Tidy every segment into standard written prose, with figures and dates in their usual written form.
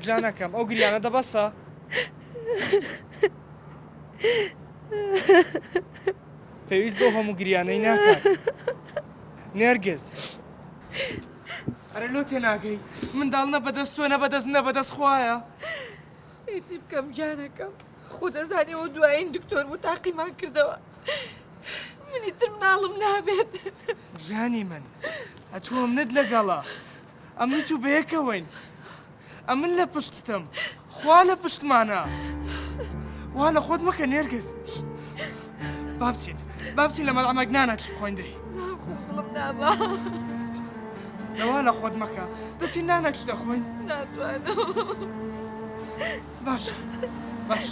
جلانەکەم ئەو گریانە دەبەسە پێویست بۆ هەموو گریانەی ناکات نێرگز ئەرە لۆ تێناگەی منداڵ نە بەدەست تۆ نە بەدەست نە بەدەست خوایە هیچی بکەم گیانەکەم خۆ دەزانی ئەو دوایین دکتۆر بوو تاقیمان کردەوە منی تر مناڵم نابێت ژانی من ئەتوو ئەمنت لەگەڵا ئەمن تو بەیەکەوەین ئەمن لە پشتتم خوا لە پشتمانە وا لە خۆت مەکە نێرگز بابچین لە مەڵعمەک نانەت خوێندەی ناخۆم دڵم نابا لەوا لە خۆت مەکە دەچین نانەت دەخۆین ناتوانم باش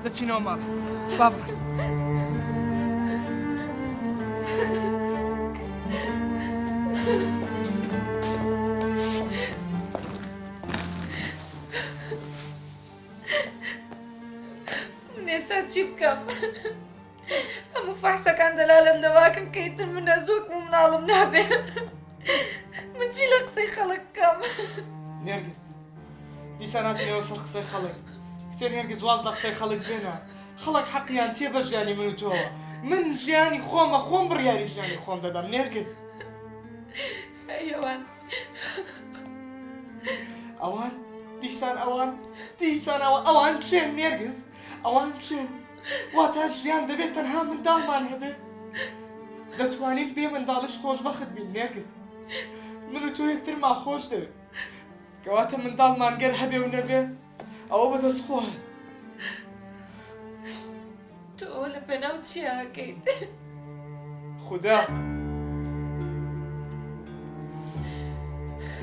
دەچینەوە ماڵ بابڕ من ئێستا چی بکەم هەموو فەحسەکان دەلالم دەواکەن کە ئیتر من نەزۆکم و مناڵم نابێت من چی لە قسەی خەڵک بکەم نێرگز دیسان ناتوانێەوە سەر قسەی خەڵک کچێ نێرگز واز لە قسەی خەڵک بێنە خەڵک حەقیان چیە بە ژیانی من و تۆوە من ژیانی خۆمە خۆم بڕیاری ژیانی خۆم دەدەم نێرگز ئەوان ئەوان دیسان ئەوان کێن نێرگز ئەوان کێن واتە ژیان دەبێت تەنها منداڵمان هەبێ دەتوانین بێ منداڵش خۆشبەخت بین نێرگز من و تۆ یەکترمان خۆش دەوێت کەواتە منداڵمان گەر هەبێ و نەبێ ئەوە بەدەستخۆە تۆ لە پێناو چیاکەیت خوددا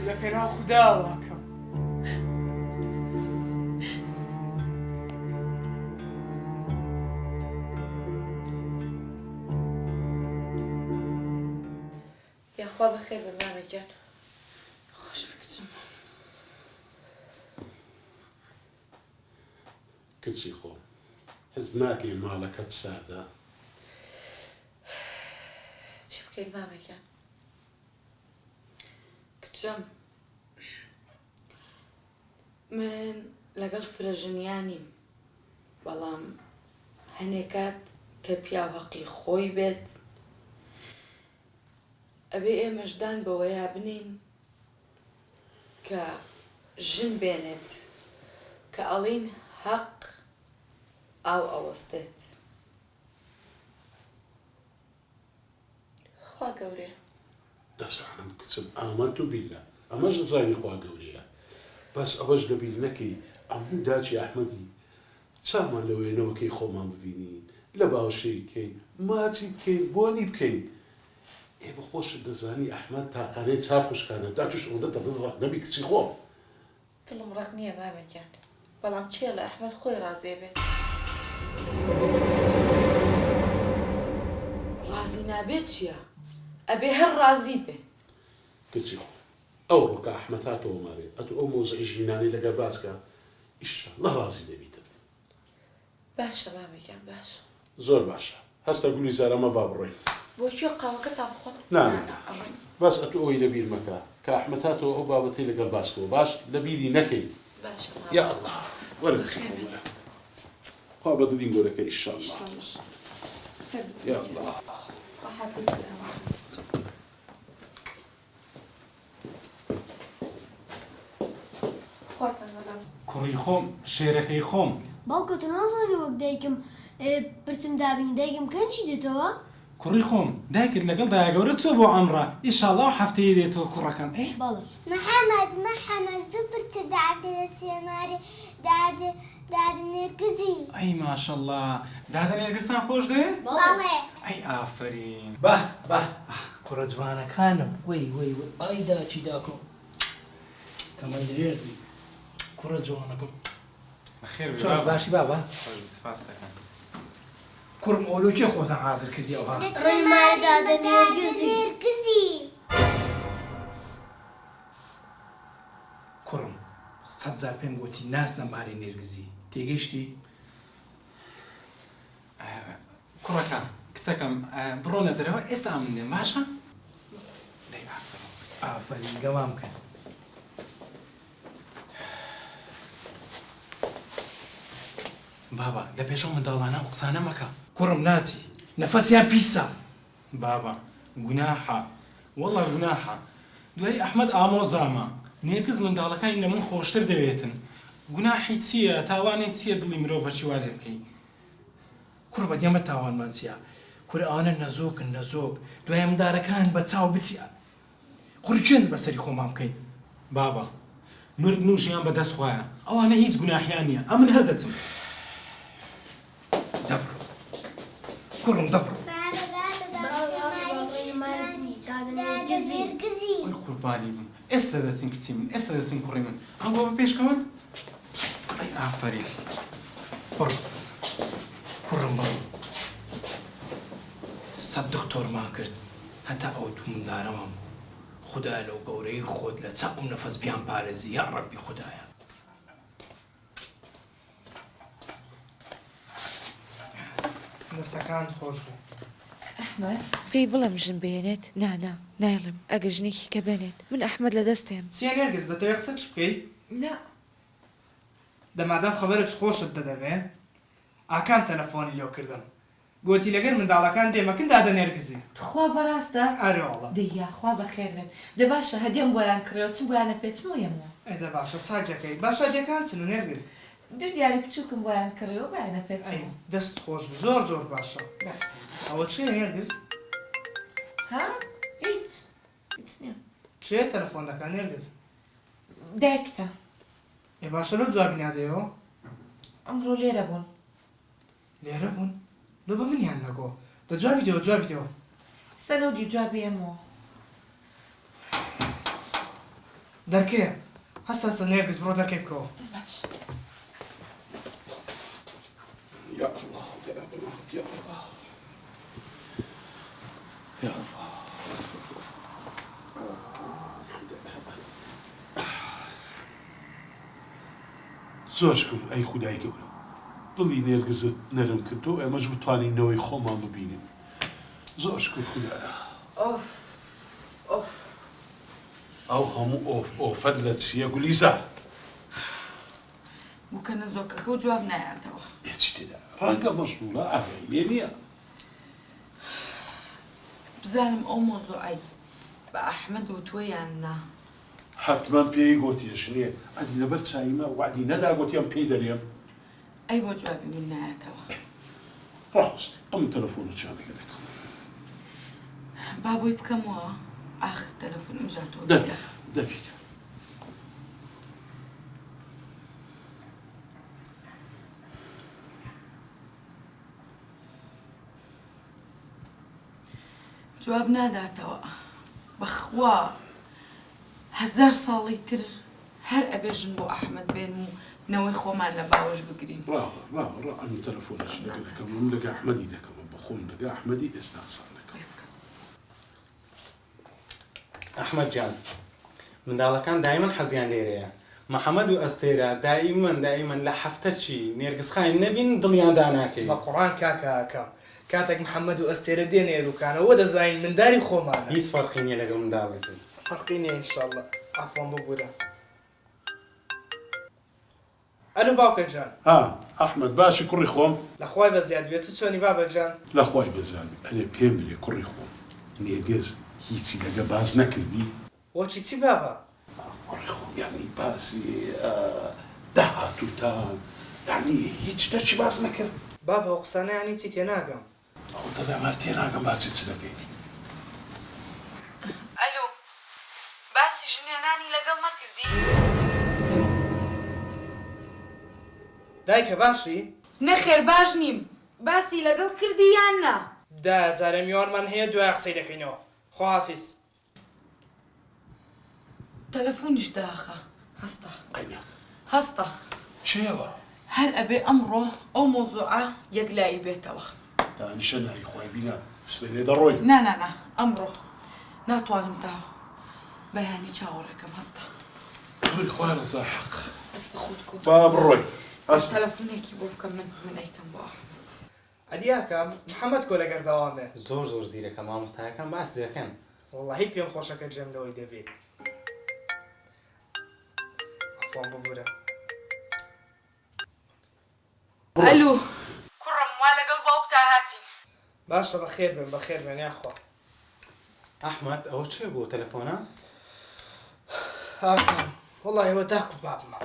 لە پێناو خودداواکەم یاخوا بەخێر بە مامەگیان خۆش بکچم کچی خۆم حەز ناکەی ماڵەکەت ساردا چی بکەین مامەگیان کچم من لەگەڵ فرەژنیانیم بەڵام هەنێکات کە پیاو هەقی خۆی بێت ئەبێ ئێمەشدان بەوەیە بنین کە ژن بێنێت کە ئەڵین حەق ئاو ئەوەستێت خوا گەورێ دەزانم کچم ئامەد و بیلە ئەمەش دەزانی خوا گەورەیە بەس ئەوەش لەبیر نەکەی ئەموو داچی ئەحمەدی چامان لەوێنەوەکەی خۆمان ببینین لە باوشەی بکەین ماچی بکەین بۆنی بکەین ئێمە خۆشت دەزانی ئەحمەد تاقانەی چاک خوشکانە دا توش ئەوەندە دەڵت ڕق نەبی کچی خۆم دڵم ڕق نییە مامەگیان بەڵام چێ لە ئەحمەد خۆی ڕازێ بێت ڕازی نابێت چییە؟ ئەبێ هەر ڕازی بێ کچی خۆم ئەو ڕۆکە ئەحمەد هاتەوە مارێت ئەتو ئەو مۆزعی ژینانی لەگەڵ باسکە ئیشەڵڵا ڕازی دەبیتن باشە مامەگیان باشە زۆر باشە هەستە گولی زارەمە با بڕۆین بۆ کوێ قاوەکە تا بخۆن نانە بەس ئەتو ئەوی لەبیر مەکە کە ئەحمەد هاتەوە ئەو بابەتەی لەگەڵ باسکەوە باش لەبیری نەکەی باشە یا الله وەرە خوا بەدڵین گۆرەکە ئیشەڵڵا یا الله کوڕی خۆم شێرەکەی خۆم باوکە تۆ نازانی وەک دایکم پرچم دابینی دایکم کەنچی دێتەوە کوڕی خۆم دایکت لەگەڵ دایگەورە چۆ بۆ ئەمڕە ئیشاڵڵا هەفتەیە دێتەوە کوڕەکەم ئەی باڵێ محەممەد زوو پرچە دادێتێمارێ دادنێرگزی ئەی ماشەڵڵا دادە نێرگستان خۆش دێ بەڵێ ئەی ئافرین بە کوڕە جوانەکانم وەی ئایدا چی داکۆ تەمە درێردی کوڕە جوانەکەم بەخێر باشی بابا سپاس دەکەم کوڕم ئۆلۆچێ خۆتان حازر کردی ئەوها ڕێمارە دادنێرگزی کوڕم 100 جار پێم گوتی ناس نەمارێ نێرگزی تێگەیشتی کوڕەکە کچەکەم بڕۆنە دەرەوە ئێستا من دێم باشە ئافرین گەوام کە بابا لە پێشەوە منداڵانە ئەو قسانە مەکە. کوڕم ناچی نەفەسیان پیسە. بابا گوناحە وەڵا گوناحە. دوای ئەحمەد ئامۆزامە نێرگز منداڵەکانی لە من خۆشتر دەوێتن. گوناحی چییە؟ تاوانی چییە دڵی مرۆڤەکی وا لێ بکەی؟ کوڕ بە دێمە تاوانمان چییە؟ کوڕ ئەوانە نەزۆکن نەزۆک دوای مندارەکان بە چاو بچیە. کوڕ چێن بەسەری خۆمان بکەین. بابا مردن و ژیان بەدەست خوایە ئەوانە هیچ گوناحیان نییە ئەمن هەر دەچم. دەبڕ کوڕم دەبڕ. وەی قوربانی بم ئێستا دەچین کچی من ئێستا دەچین کوڕی من ئەم بۆ بە پێشکەون. ئەی ئافەرین بڕ کوڕم بڕ. سەد دکتۆرمان کرد هەتا ئەو دوو مندارەمان بوو. خدا لەو گەورەی خۆت لە چاو نەفەس بیان پارێزی یا ڕەبی خدایە. دەستەکان خۆش بوو. ئەحمەد پێی بڵێم ژن بێنێت نانا نایڵم ئەگە ژنێکی کە بێنێت من ئەحمەد لە دەستێم. چیە نێرگز دەتەوێت قسەت بکەی؟ نا دەمادام خەبەرت خۆشت دەدەمێ ئاکام تەلەفۆنی لێو کردم گوتی لەگەر منداڵەکان دێمەکن دادە نێرگزی. خوا بەڕاستە ئەرێ وەڵا دەیا خوا بەخێر بێن دە باشە هەدیەم بۆیان کڕێەوە چ بۆیانە پێچم و یەمەوە ئەدە باشە چاکەکەی باشە دێکان چن و نێرگز دوو دیاری بچووکم بۆیان کڕێەوە بۆیانە پێچم. ئەی دەست خۆش بوو زۆر زۆر باشە. ئەوە چیە نێرگز؟ ها هیچ هیچ نییە. کێ تەلەفۆن دەکات نێرگز؟ دایکتە ێ باشە لەو جوابی نادەیەوە؟ ئەمڕۆ لێرە بوون. لێرە بوون؟ لە بە منیان نەگۆ دە جوابی دێوە جوابی دێوە. سەلۆدی جوابی ئەمەوە دەرکەیە هەستا هەستە نێرگز بڕۆ دەرکەی بکەوە. باش. يا الله يا الله يا الله يا الله زۆشکم ئەی خودای گەورە دڵی نێرگزت نەرم کردو ئێمەش بتوانینەوەی خۆمان ببینین زۆشکم خودایە ئەو هەموو ئۆفەر لە چییە گولیزار بووکە نەزۆکەکە و جواب نایاتەوە. هیچ تێدا ڕەنگە مەشغوڵە ئاگای لێ نییە بزانم ئەو مۆزۆعی بە ئەحمەد و تۆ یان نا. حتما پێی گۆتیش نییە ئەدی لەبەر چایمە وعدی نەدا گوتیان پێی دەرێم ئەی بۆ جوابی من نایاتەوە. ڕاست ئەم تەلەفۆنە چانەکە دەکەم با بۆی بکەمەوە ئاخر تەلەفۆنم جاتۆ دەبیکە جواب ناداتەوە بەخوا 1000 ساڵی تر هەر ئەبێژن بۆ ئەحمەد بێن و نەوەی خۆمان لە باوەش بگرین. ڕا ئەم تەلەفۆنەش لەگە دەکەم من لەگە ئەحمەدی دەکەمە بەخۆم لەگە ئەحمەدی ئێستا قسان دەکەم. ئەحمەد جان منداڵەکان دایمەن حەزیان لێرەیە محەممەد و ئەستێرە دائیمەن لە هەفتەچی نێرگسخان نەبین دڵیان داناکەی. بە قوڕان کاکە کاتێک محەممەد و ئەستێرە دێن ئێروکانەوە دەزانین منداری خۆمانە. هیچ فەرقی نییە لەگەڵ منداڵێتی. فەرقی نییە ئینشاڵڵا عەفوان ببوورە. ئەلو باوکە جان. ئەحمەد باشی کوڕی خۆم لەخوای بەزیاد بێت و چۆنی بابە جان؟ لەخوای بەزانم ئەرێ پێم برێ کوڕی خۆم نێرگز هیچی لەگە باز نەکردی؟ وەکی چی بابە؟ کوڕی خۆم یعنی باسی داهاتووتان یعنی هیچ دەچی باز نەکرد؟ بابە ئەو قسانە یانی چی تێناگەم. ئەو دەدەمەر تێناگەم باسی چ دەکەی. ئەلو باسی ژنێنانی لەگەڵ نەکردی؟ دایکە باشی؟ نەخێر باش نیم باسی لەگەڵ کردی یان نا؟ دا جارە میوانمان هەیە دوای قسەی دەکەینەوە. خواحافیز. تەلەفۆنیش داخە هەستە قەینە هەستە چێوە؟ هەر ئەبێ ئەمڕۆ ئەو مۆزوعە یەکلایی بێتەوە. دانیشە نایی خۆی بینە سبێنێ دەڕۆی. نا ئەمڕۆ ناتوانم تا بەیانی چاوەڕەکەم هەستە. کوڕی خوا ڕەزا حەق ئەستە خۆت کۆ با بڕۆی. تەلەفۆنێکی بۆ بکەم من ئەیکەم بۆ ئەحمەد. ئەدیاکەم محەممەد کۆ لەگەر داوامێ. زۆر زیرەکە مامۆستایەکان باسی دەکەن. وەڵڵاهی پێم خۆشەکە جێم لەوەی دەبێت. عەفوان ببوورە. الو كرم ولا قلبه وقتها هاتي باشا بخير بن يا أخوة. ئەحمەد ئەوە چێ بۆ تەلەفۆنە؟ هاكم والله هو تاكو بابما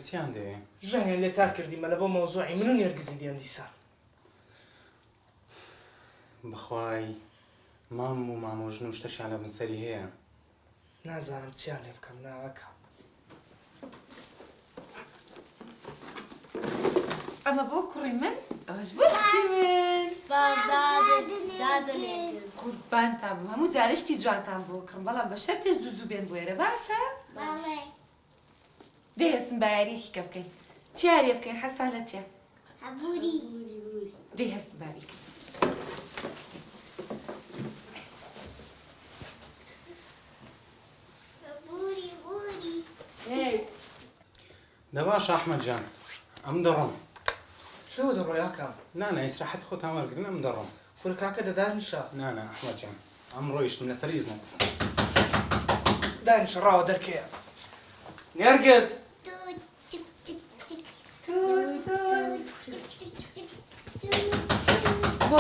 چیان دەوێ؟ جاني اللي تاكر دي ملابو موضوعي منو نرقزي دي انديسان بەخوای مام و مامۆژن و شتەشیان لە بنسەری هەیە. نازانم چیان لێ بکەم ناوەکە. ئەمە بۆ کوڕی من ئەوەش بۆ کچی من سپاس دادە نێرگز. قوربانتان بم هەموو جارشتی جوانتان بۆ کڕم بەڵام بە شەرتێ زوو بێن بۆ ئێرە باشە؟ بەڵێ دەهێستم بە یاریەکە بکەین چی یاریە بکەین حەسان لە چیە؟ هەبووری دەهێستم بابیکە بوری دەباش ئەحمەد جان ئەم دەڕۆم. شو دەڕۆ یاکەم؟ نانە ئیسراحەتی خۆتان وەرگرن ئەم دەڕۆم. کوڕ کاکە دەدانیشە نانە ئەحمەد جان ئەم ڕۆیشتم لەسەر ئیزنەکەس. دانیشە ڕاوە دەرکەیە. نێرگز بۆ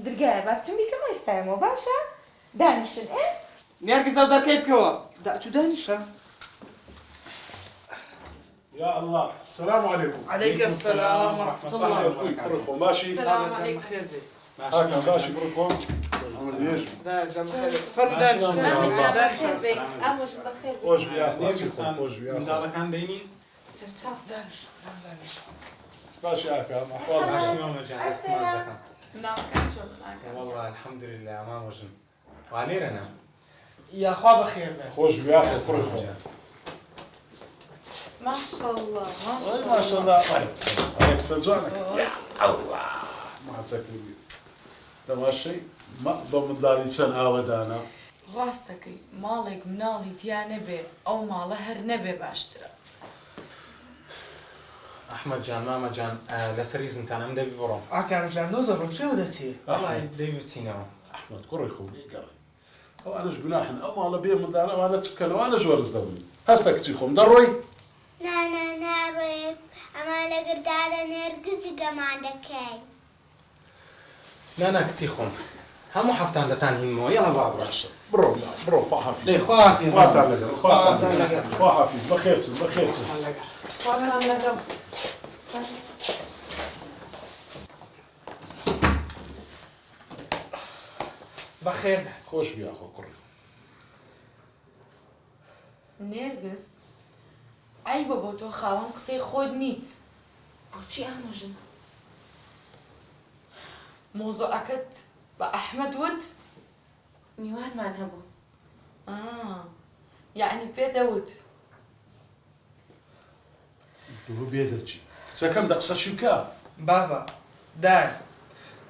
درگایە با بچم بیکەم ئێستایەمەوە باشە؟ دانیشن ئێ؟ نێرگز ئەو دەرکەی بکەوە. تو دانیشە؟ يا الله السلام عليكم. عليك السلام ورحمة الله. كلكم ماشي؟ السلام عليكم. بخير بي. هاكا ماشي كلكم؟ عمل ليش؟ دا جام بخير. فن دانش. بەخێر بێ ئامۆژ بەخێر بێ خوش بياخذ نێرگستان خوش بياخذ منداڵەکان دەینی؟ سەرچاو دانش. دانش. ماشي هاكا احوال باشی مامە جان ئەستماز دەکەم. ناوەکان چۆن ناکەم والله الحەمدولله مامۆژن. وا لێرەنە؟ يا خوا بخير بي. خوش بياخذ كلكم. ما شاء الله ما شاء الله عليك سجانك يا الله ما سكني تماشي ما ضمن داري سنة ودانا ڕاستەکەی ماڵێک مناڵی تیا نەبێ ئەو ماڵە هەر نەبێ باشترە. ئەحمەد جان مامە جان لەسەر ئیزنتان ئەم دەبی بڕۆم. ئاکام جان نۆ دەڕۆ چێ دەچی؟ وڵای دەبی بچینەوە. احمد قري خوبي قري او انا جناح او على بيه من دار وانا تكل وانا جورز دولي هستك تيخم دروي نانا ناڕێ ئەما لەگەردارە نێرگزی گەمادەکەی نانا کچی خۆم هەموو هەفتان دەتان هینمەوە یاڵە با بڕۆ. برو خوا حافظ دەی خوا حافیظ. خوا حافظ بخير بخير بخير بي. خوش بيا اخو قري نێرگس ئەیبە بۆ تۆ خاوەن قسەی خۆت نیت بۆچی ئامۆژن مۆزۆعەکەت بە ئەحمەد وت میوانمان هەبوو یعنی پێتەوت دو بيدرجي سكم دقصة شبكة بابا دار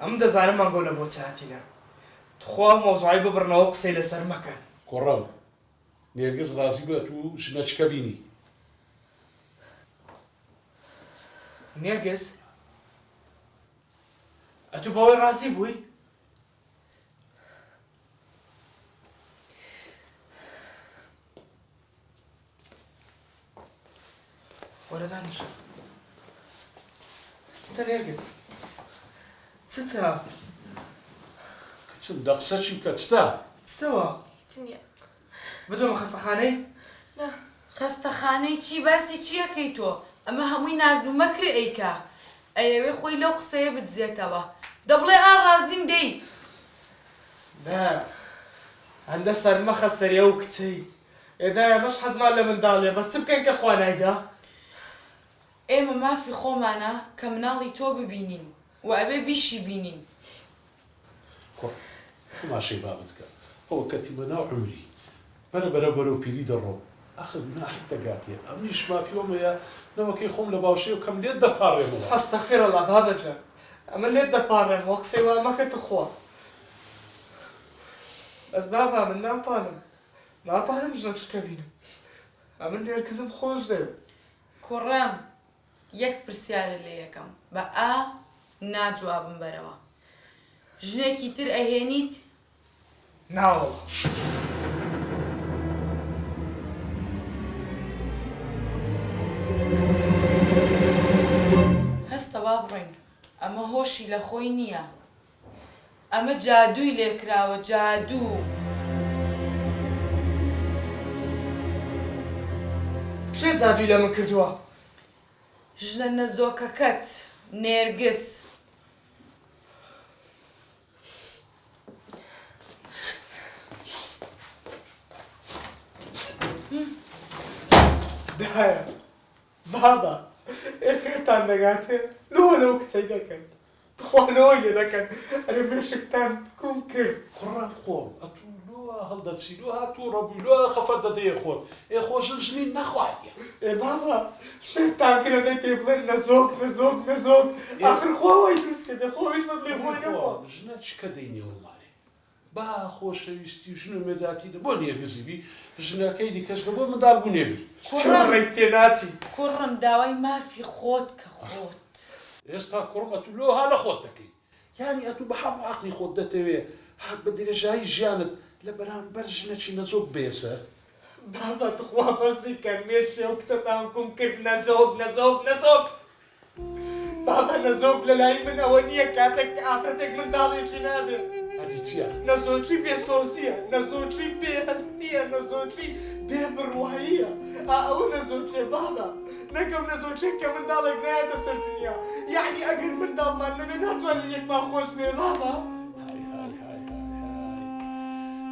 ئەم دەزانم مەنگۆ لە بۆ چاتینە تخوا مۆزوعی ببڕنەوە قسەی لەسەر مەکەن. كرم نيرجز رازي باتو شناش كابيني نێرگز ئەتو بەوەی ڕازی بووی؟ وەرە دانیشە چتە نێرگز چتە كتسم دقصة شبكة تستا چتەوە بدۆمە خەستەخانەی؟ خەستەخانەی چی باسی چیەکەی تۆ ئەمە هەمووی ناز و مەکر ئەیکا ئەیەوێ خۆی لەو قسەیە بدزێتەوە دەبڵێ ڕازیم دەی نا هەندە سەرمەخە سەریە و کچەی ئێدایە مەش حەزمان لە منداڵێ بەس چ بکەین کە خوا نایدا؟ ئێمە مافی خۆمانە کە مناڵی تۆ ببینین و ئەبێ بیشی بینین. ما شي بابتك هو كتمنا عمري برا برو بيري درو اخذ منها حتى قاتيه امنيش ما في يوم يا لما كي خم لباوشي وكم ليد دبار يا مو ئەستەغفیرە الله بابەجان ئەمە لێت دەپاڕێمەوە قسەی وا مەکەتە خوا. بەس بابا من ناتوانم ژنەچکە بینم ئەمە نێرگزم خۆش دەوێت. کوڕەم یەک پرسیارە لێ یەکەم بە ئا ناجوابم بەرەوە ژنێکی تر ئەهێنیت؟ ناوەڵە هەستە ئەمە هۆشی لە خۆی نییە. ئەمە جادووی لێکراوە، جادوو. کێ جادووی لە من کردووە؟ ژنە نەزۆکەکەت نێرگس. دایە بابا خێرتان دەگاتێ لەوە کچەی دەکەن تخوانەوەی لێ دەکەن ئەرێ مێشکتان کوم کرد کوڕان خۆم ئەتوو لۆ هەڵدەچی لۆ هاتوو ڕەبووی لۆ خەفەت دەدەیە خۆت خۆشن ژنی نەخواردیە بابا شێتان کرە دەی پێ بڵێن نەزۆک نەزۆک نەزۆک ئاخر خۆەوەی دروست کردە خۆیش بەدڵێ خۆی نەبووە ژنە چکە دەینێەوە مارێ با خۆشەویستی و ژن و مێداتیدە بۆ نێرگزیبی ژنەکەی دیکەشکە بۆ منداڵ بوونێبی ڕێک تێناچی کوڕم داوای مافی خۆت کە خۆت. ئێستا کوڕم ئەتوو لۆ ها لە خۆت دەکەی یانی ئەتوو بە هەموو عەقلی خۆت دەتەوێ هات بە درێژایی ژیانت لە بەرامبەر ژنەکی نەزۆک بێسەر بابا تخوا بەزی کە مێشێ و کچەتان کوم کرد نەزۆک نەزۆک نەزۆک بابا نەزۆک لە لای من ئەوە نییە کاتێک ئافرەتێک منداڵێکی نابێ ئەدی چییە؟ نەزۆکی بێسۆسیە نەزۆکی بێهەستیە نەزۆکی بێبڕواییە ئەوە نەزۆکیە بابا نەکەم نەزۆکێک کە منداڵێک نایەتە سەر دنیا یعنی ئەگەر منداڵمان نەبێ ناتوانین یەکمان خۆش بێ بابا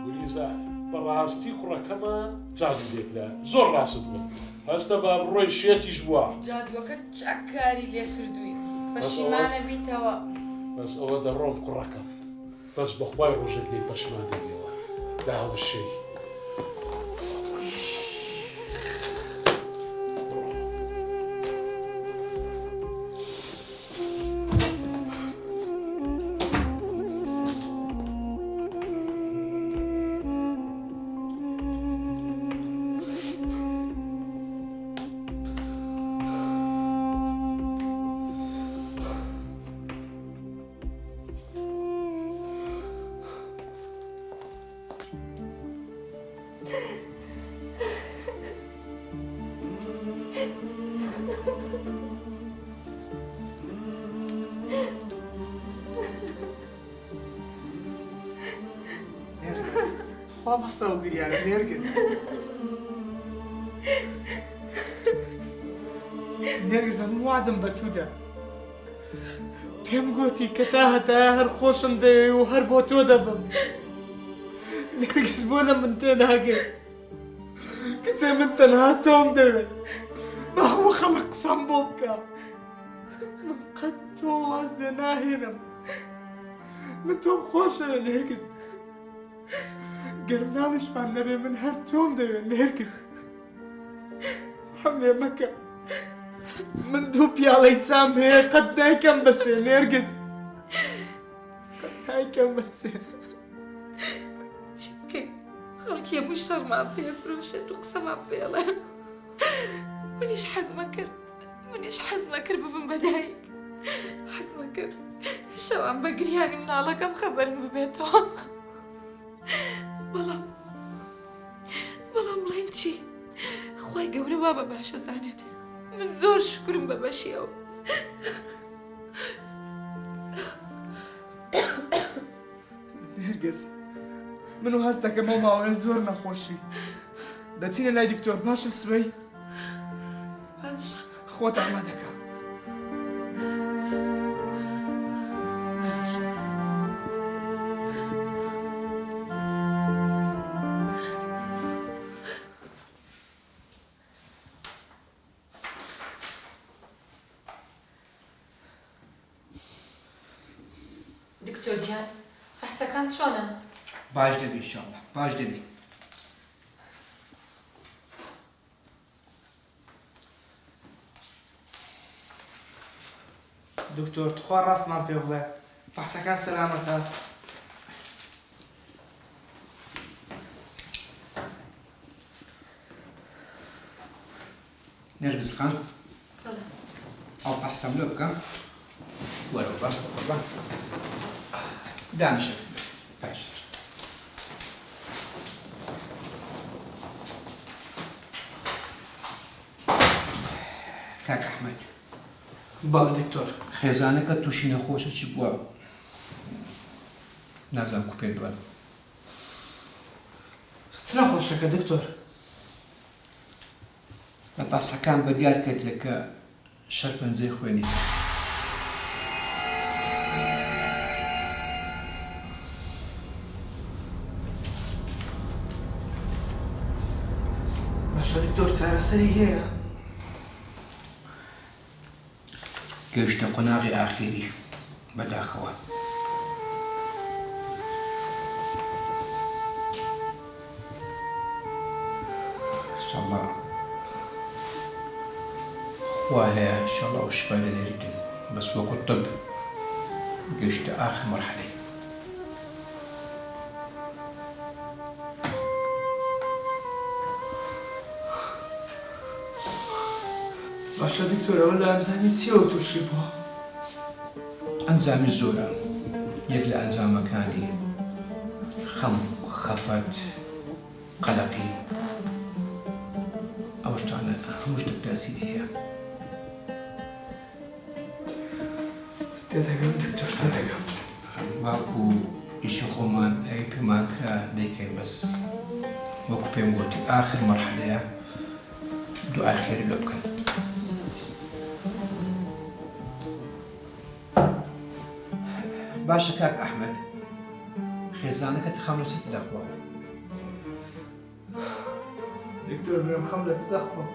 گولیزار بەڕاستی کوڕەکەمان جادو لێکرا زۆر ڕاست بووە هەستە با بڕۆی شێتیش بووە جادووەکە چاکاری لێ کردووی پەشیمانە بیتەوە. بەس ئەوە دەڕۆم کوڕەکەم بەس بەخوای ڕۆژێک دەی پەشمان دەبیەوە داوەشەی خوا بەسەوە گریانە نێرگز نێرگز هەموو وادم بە توودا پێم گوتی کە تا هەتایە هەر خۆشم دەوێ و هەر بۆ تۆ دەبم نێرگز بۆ لە من تێناگەێت کچێ من تەنها تۆم دەوێت بە هەموو خەڵک قسەم بۆ بکە من قەت تۆ واز لێ ناهێنم من تۆم خۆشەوێ نێرگز گەرم ناویشمان نەبێ من هەر تۆم دەوێت نێرگز هەم لێ مەکە من دوو پیاڵەی چام هەیە قەت نایکەم بەسێ نێرگز قەت نایکەم بەسێ چی بکەین؟ خەڵکی هەمووی شەڕمان پێفرۆشێت و قسەمان پێڵێ. منیش حەزمە کرد ببم بەدایک حەزمە کرد شەوان بە گریانی مناڵەکەم خەبەرم ببێتەوە. بەڵام بڵێن چی؟ خوای گەورە وا بە باشە زانێت من زۆر شکرم بە بەشیەوە. نێرگز من و هەست دەکەم ئەو ماوەیە زۆر نەخۆشی دەچینە لای دکتۆر باشە سبەی باش خۆت ئامادەکە. دکتۆر گیان فەحسەکان چۆنە؟ باش دەبی ئینشاڵڵا باش دەبی. دکتۆر تخوا ڕاستمان پێ بڵێ فەحسەکان سەلامەتە؟ نێرگز خان ئەو فەحسەم لێ بکە وەرە باش قوربان دانیشە باش. کاک ئەحمەد بەڵێ دکتۆر خێزانەکە تووشی نەخۆشە چی بووە نازانم کو پێ دووە چ نەخۆشەکە دکتۆر؟ لە تاسەکان بەدیار کردێت کە شەر پەنجەی خوێنی باشە دکتۆر چارەسەری هەیە؟ گەیشتە قۆناغی ئاخیری بەداخەوە ئینشەڵڵا خوا هەیە ئینشەڵڵا و شیفای لێدەریتن بەس وەکو طب گەیشتە ئاخر مەرحەلەی باشە دکتۆر ئەوە لە ئەنجامی چیەوە تووشی بووە؟ ئەنجامی زۆرە یەک لە ئەنجامەکانی خەم خەفەت قەلەقی ئەوە شتانە هەمووش دەکتاسی هەیە تێدەگەم دکتۆر تێدەگەم واکو ئیشی خۆمان ئەوی پێمان کرا دەیکەین بەس وەکو پێم گوتی ئاخر مەرحەلەیە دوعای خێری لێ بکەن باشە کاک ئەحمەد خێزانەکەت خەم لە چ دەخوا دکتۆر برم خەم لە چ دەخۆم؟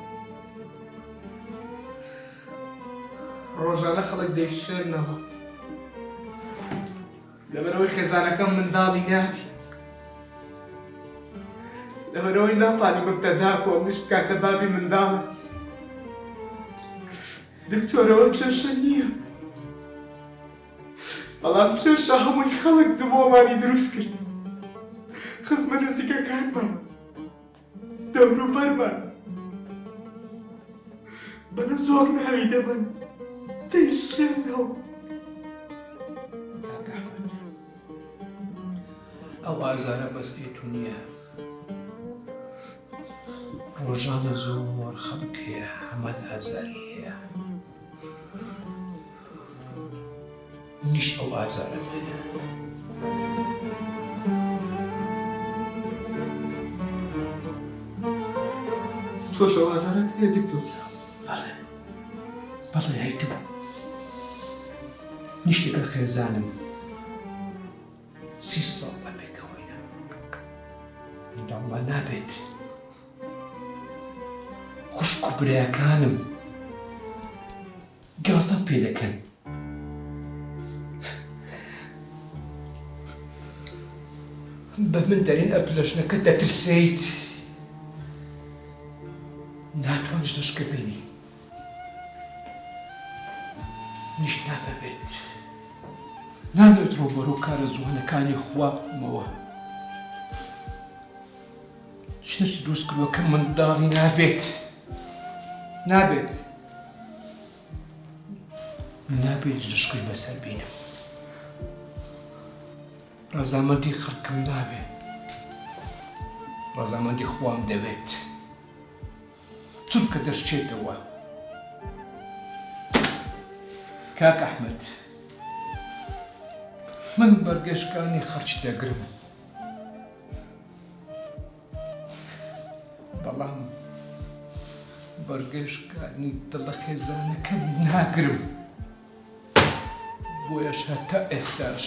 ڕۆژانە خەڵک دەیشێنەوە لەبەرەوەی خێزانەکەم منداڵی نابی لەبەرەوەی ناتوانی ببتە داکۆ منیش بکاتە بابی منداڵم دکتۆرەوە کێشە نییە بەڵام کێشە هەمووی خەڵک دمۆمانی دروست کرد خزمە نزیکەکانمان دەوروبەرمان بەنە زۆر ناوی دەبن دەیشێنەوە کاک ئەحمەد ئەو ئازارە بەس ئێتو نییە ڕۆژانە زۆر خەڵک هەیە هەمان ئازاری هەیە نیش ئەو ئازارە هەیە تۆش ئەو ئازارەت هەیە دکتۆر؟ بەڵێ بەڵێ هەیتم نیشتێکە خێزانم 30 ساڵ بەپێکەوەیە منداڵمان نابێت خوشک و برایەکانم گڵتەم پێ دەکەن بە من دەرێن ئەبلەژنەکە دەترسێیت ناتوانش دەشکە بینی نیش نامەبێت نامەوێت ڕۆبەرۆ کارە جوانەکانی خوا بوومەوە شتێکی دروست کردووە کە منداڵی نابێت نابێت دەشکش بەسەر بینم ڕەزامەندی خەڵکم نابێت ڕەزامەندی خوام دەوێت چونکە دەشتێتەوە کاک ئەحمەد من بەرگەشتەکانی خەرچ دەگرم بەڵام بەرگەشتەکانی دڵە خێزانەکەم ناگرم بۆیەش هەتا ئێستاش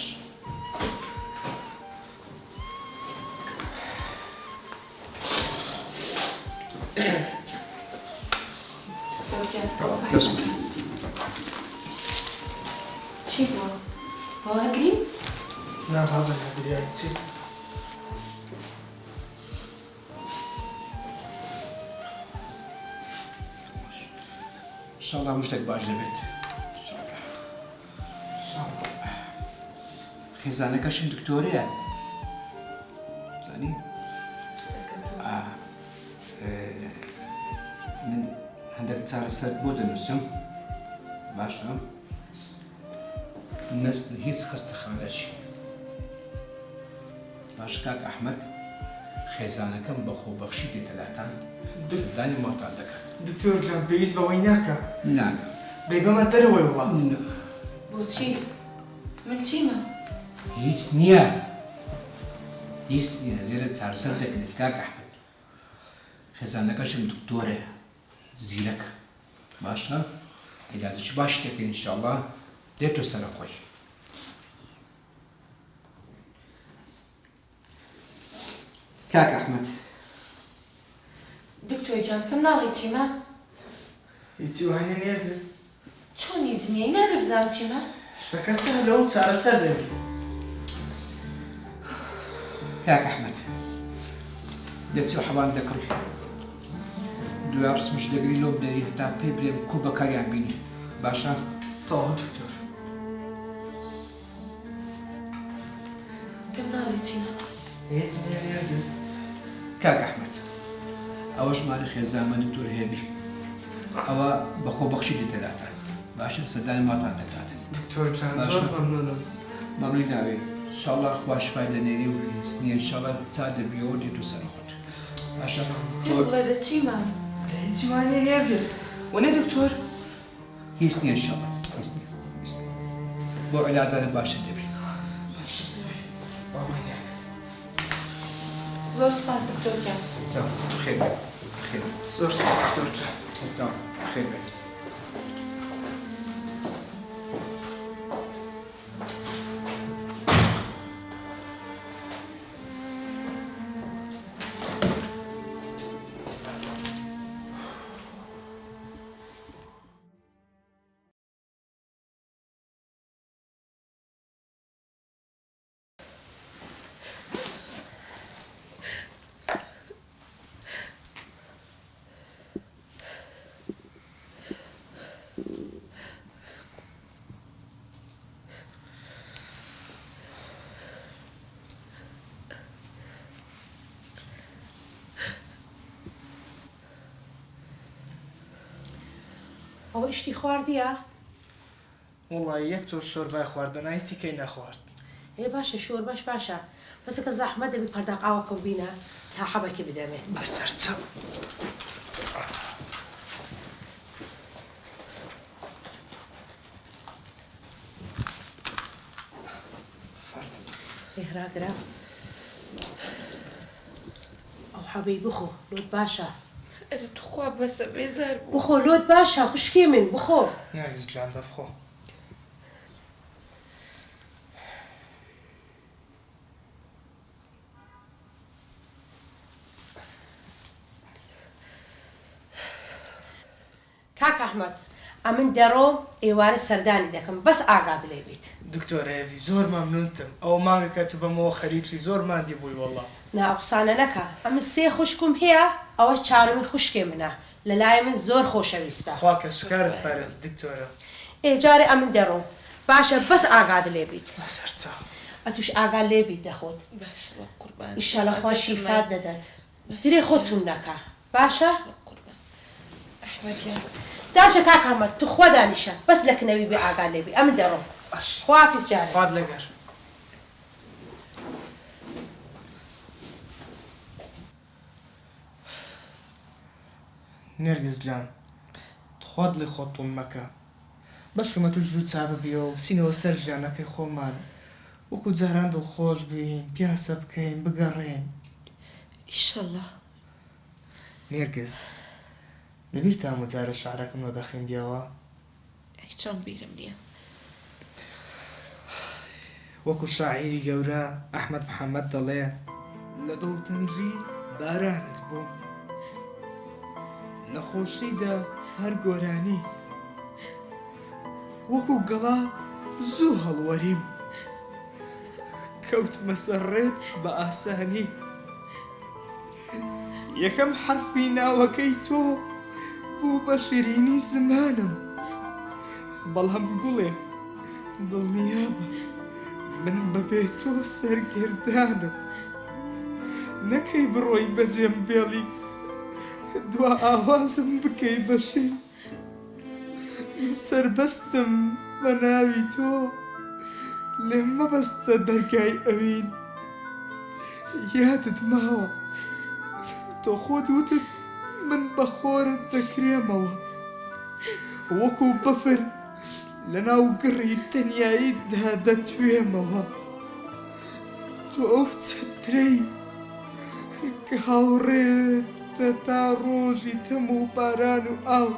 چی بووە؟ هەواگری؟ نا بابە نەگریایی چی؟ ئینشاڵڵا هەموو شتێک باش دەبێت خێزانەکەشم دکتۆرەیە زانی من هەندێک چارەسەر بۆ دەنووسم باشە نەست هیچ خستەخانەچی باش کاک ئەحمەد خێزانەکەم بە خۆبەخشی دێتەلاتان سەردانی مۆتان دەکات دکتۆر جان پێویست بەوەی ناکە ناگە دەی بەمە دەرەوەی وڵات بۆچی من چیمە هیچ نییە هیچ نییە لێرە چارەسەر دەکرێت کاک ئەحمەد خێزانەکەشم دکتۆرە زیرەکە باشە عیلاجی باش دەکەین ئینشاءڵڵا دێتۆ سەرە خۆی کاک ئەحمەد دکتۆر جان پێم ناڵی چیمە هیچی وانە نێرگز چۆنی جنیای نابێ بزانم چیمە شتەکە سەهلە و چارەسەر دەبێت کاک ئەحمەد دەچی و حەوان دەکڕی دوای ڕسمش دەگری لۆ بدەری هەتا پێی برێ کوو بەکاریان بینی باشە تەواو دکتۆر پێم ناڵی چیمە هیچ نێرگز کاک ئەحمەد ئەوەش مالی خێزانمە دکتۆر هێبی ئەوە بەخۆ بەخشی دێتەداتە باشە سەردانی ماتان دەکاتن دکتۆر جان زۆر مەمنونم مەمنووی ناوێ ئینشاڵڵا خوا شیفای لە نێری و هیچ نییە ئینشاڵڵا تا دەبیەوە دێتۆ سەر خۆت باشە پێم بڵێ دەچیمە هیچی وانە نێرگز وەنێ دکتۆر هیچ نییە ئینشاڵڵا هیچ نییە بۆ عیلاجانە باشە دەبی بابا نێرگز زۆر سپاس دکتۆر جان چاو خێر بێت خێر زۆر سپاس دکتۆر جان چاو خێر بێت ئەوە شتی خواردیە؟ وڵی یەک تۆ شۆربای خواردن هیچی کەی نەخوارد ئێ باشە شۆر باش باشە بەسەکە زەحمەت دەبی پەرداق ئاوەکە بینە تا حەبەکە بدەمێ بەسەر چەم هێراگرا ئەو حەبەی بخۆ لۆت باشە ئەرە توخوا بەسە بێزار بوو بخۆ لۆت باشە خوشکی من بخۆ نێرگز جان دەبخۆ کاک ئەحمەد ئەمن دەڕۆم ئێوارە سەردانی دەکەم بەس ئاگاد لێ بیت دکتۆر هێوی زۆر مەمنونتم ئەو مانگەکە تو بەمەوە خەریکی زۆر مادی بووی وەڵڵا ناقسانە نەکە ئەمن سێ خوشکم هەیە ئەوە چارمی خوشکێ منە لەلای من زۆر خۆشەویستە خوا کە سوکارت پارێز دکتۆرە ئێجارێ ئەمن دەڕۆم باشە بەس ئاگاد لێ بیت بەسەر چاو ئەتوش ئاگاد لێ بیت دەخۆت باشە وە قوربان ئیشەڵە خوا شیفات دەدات درێ خۆتون نەکە باشە قوربان ئەحمەدیان داشە کاک ئەحمەد تو خوا دانیشە بەس لە کنەوی بێ ئاگاد لێ بی ئەمن دەڕۆم باش خوافیز جارێ خواد لەگەر نێرگز جان خۆت لێ خۆتون مەکە بەشمە تو زوو چابە بیەوە و سینەوە سەر ژیانەکەی خۆمان وەکو جاران دڵخۆش بین پیاسە بکەین بگەڕێن ئیشەڵڵا نێرگز لەبیر تا مجارە شعرەکەم لە دەخوێندیەوە هیچم بیرم نییە وەکو شاعیری گەورە ئەحمەد محەممەد دەڵێ لە دڵتەنگی بارانت بووم لە خۆشیدا هەر گۆرانی وەکو گەڵا زوو هەڵوەریم کەوتمە سەرڕێت بە ئاسانی یەکەم حرفی ناوەکەی تۆ بوو بە شیرینی زمانم بەڵام گوڵێ دڵنیابە من بەبێ تۆ سەرگردانم نەکەی بڕۆی بەجێم بێڵی دوا ئاوازم بکەی بەشی سربەستم بە ناوی تۆ لێم مەبەستە دەرگای ئەوین یادت ماوە تۆ خۆت وتت من بە خۆرت دەکرێمەوە وەکو بەفر لەناو گڕی تەنیاییتدا دەتوێمەوە تۆ ئەو چەترەی کە هاوڕێتە تا ڕۆژی تەم و باران و ئاو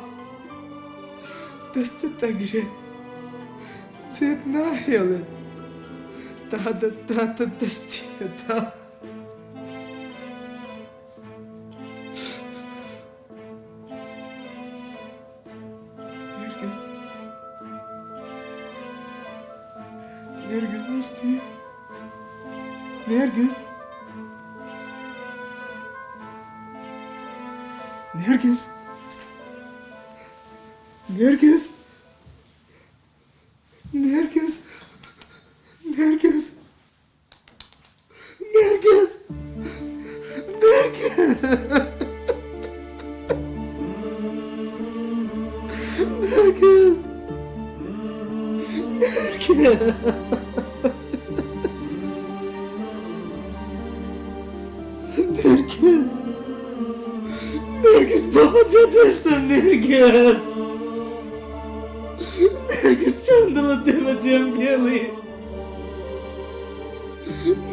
دەستت دەگرێت چێت ناهێڵێت تا دەداتە دەستێدا نێرگز نیستی؟ نێرگز؟ نێرگز؟ نێرگز؟ نێرگز؟ نێرگز؟ نێرگز؟ نێرگز؟ نێرگز بابا جا دەشتم نێرگز نێرگز چەند دڵت دێ بە جێم گێڵی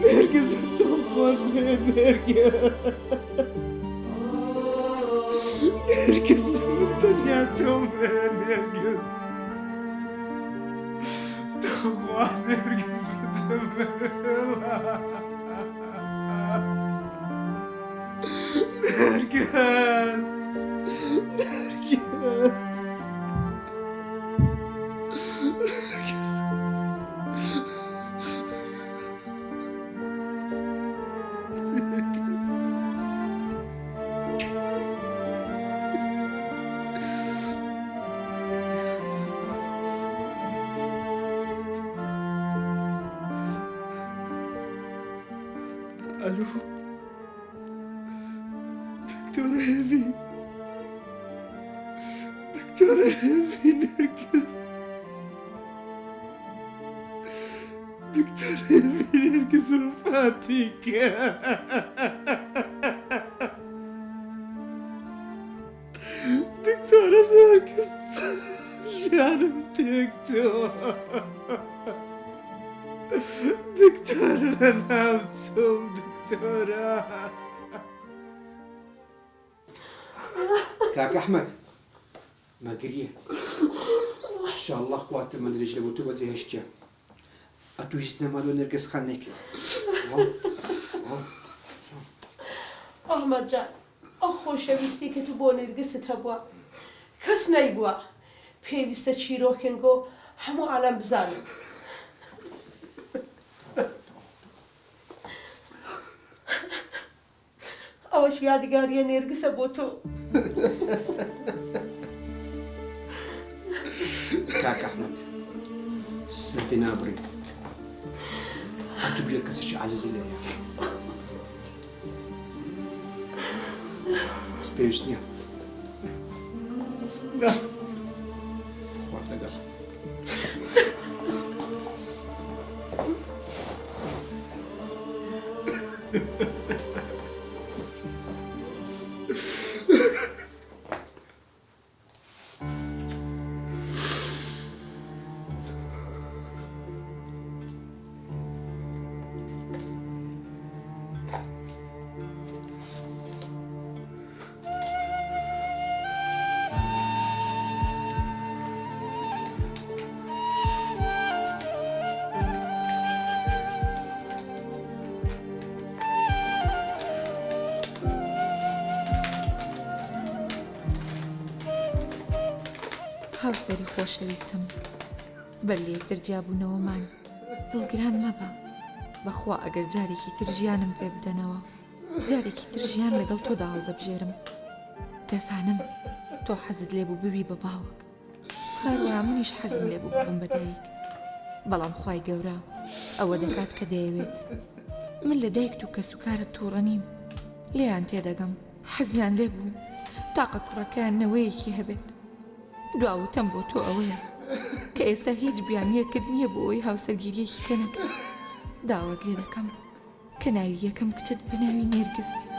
نێرگز بە تۆم خۆش دێ نێرگز نێرگز من تەنیا تۆم نێرگز تۆخوا نێرگز بچم نێرگز الو دكتورة هيفي دكتورة هيفي نرجس دكتورة هيفي نرجس وفاتك دكتورة نرجس جانم دكتور دكتورة أنا بتصوم دكتورة كاك أحمد ما قريه إن شاء الله قوات من رجل وتو بزي هشتيا أتو هسنا مالو نرقص خانك ئەحمەد جان ئەو خۆشەویستی کە تو بۆ نێرگست هەبووە کەس نەیبووە پێویستە چیرۆکێنگۆ هەموو عالەم بزانن ئەوەش یادگاریە نێرگسە بۆ تۆ كاك أحمد سنتي نابري أتو بيا كسيش عزيزي ليا بس بيوشنيا لا وقت قال هاوسەری خۆشەویستم بەر لە یەکتر جیابوونەوەمان دڵگران مەبە بەخوا ئەگەر جارێکی تر ژیانم پێ بدەنەوە جارێکی تر ژیان لەگەڵ تۆدا هەڵدەبژێرم دەزانم تۆ حەزت لێبوو ببی بە باوک هەروەها منیش حەزم لێبوو ببم بە دایک بەڵام خوای گەورە ئەوە دەکات کە دەیەوێت من لە دایک و کەس و کارت تووڕە نیم لێیان تێدەگەم حەزیان لێبوو تاقە کوڕەکەیان نەوەیەکی هەبێت دواوتەم بۆ تۆ ئەوەیە کە ئێستا هیچ بیانیەکرد نییە بۆ ئەوەی هاوسەرگیریەکی کە نەکەی داوات لێ دەکەم کە ناوی یەکەم کچت بە ناوی نێرگز بێت